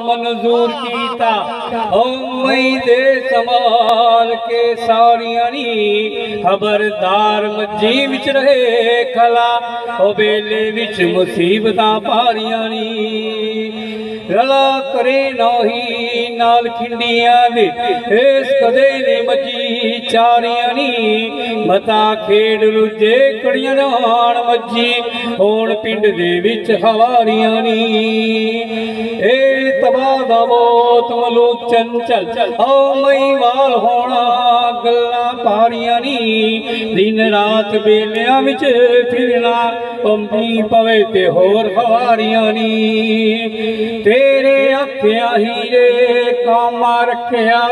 मंजूर कीता ओ मई दे संभाल के सारियां नी खबरदार मज्जी विच रहे खला ओ बेले विच मुसीबतां पारियां नी रला करे नौही नाल खिंडियां दे इस कदे ने मज्जी चारियां नी मता खेड़ रुजे कड़ियां नान मज्जी होण पिंड दे विच हवारियां नी ए तबाह दा मौत मलूक चंचल ओ मई वाल होना गल्ला पारियां नी दिन रात बेलियां विच फिरना पंबी पवे ते होर हवारियां नी तेरे अखियां हीरे कामा रखिया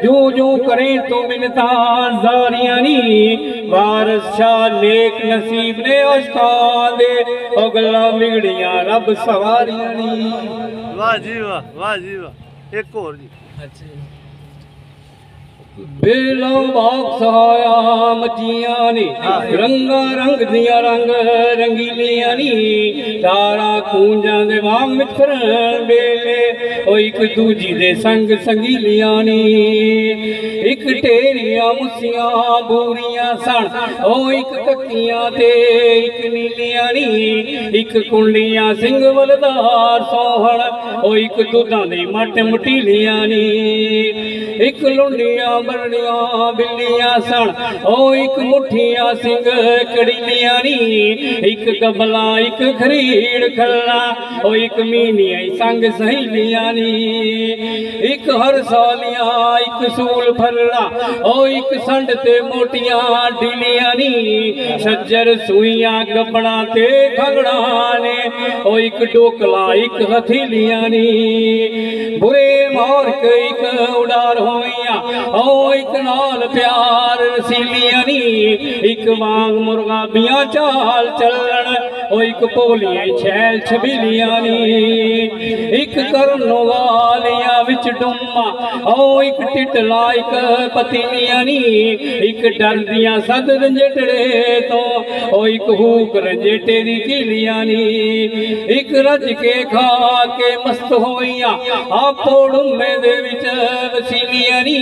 जू जू करें तू मिन्नता जारियां नी वारस शाह नेक नसीब ने अशकां दे ओ गल्लां बिगड़ियां रब सवारियां नी। वाह जी वाह, वाह जी वाह। एक और जी। अच्छा बेलो बाग सहाया मचियां नी रंगा रंग दिया रंग रंगीलियां नी तारा खूंजा दे वांग मिथरन बेले ओ एक दूजी दे संग संगीलियां नी एक टेरियां मुसियां बूरियां सन ओ एक कक्कियां ते एक नीलियां नी एक कुंडियां सिंह वलदार सोहण ओ एक दुधां दी मट मुटीलियां नी एक लुंडियां बरनियां बिल्लियां सन ओ एक मुठियां सिंह कड़ीलियां नी एक गबला एक खरीड़ खल्ला ओ एक मीनियां संग सहेलियां नी एक हर सालियां एक सूल फरला ओ एक संड ते मोटियां ढीलियां नी सज्जर सुइयां गबड़ा ते खगड़ा ने ओ एक डोकला एक हथेलियां नी बुरे मार के एक उड़ार होइयां ओ एक नाल प्यार रसीलियां नी एक वांग मुर्गा बिया चाल चलन ओ एक भोलियां छैल छबीलियां नी एक करनो वालियां विच डुम्मा ओ एक टिटला एक पतीलियां नी एक डरदियां सद रंजेटड़े तो ओ एक हूक रंजेटे दी कीलियां नी एक रज के खा के मस्त होइयां आपो डुम्मे दे विच वसीलियां नी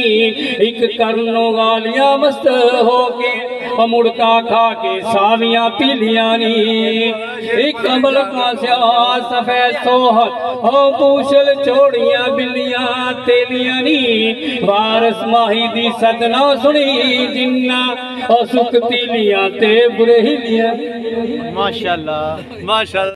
एक करनो वालियां मस्त हो के मुड़का खा के सावियां पीलियां नी एक अमलका स्या सफेद सोहर ओ पूछल चोड़ियां बिल्लियां तेलियां नी वारस माही दी सदना सुनी जिन्ना ओ सुख तीलियां ते बुरे हिलियां। माशाअल्लाह माशाअल्लाह।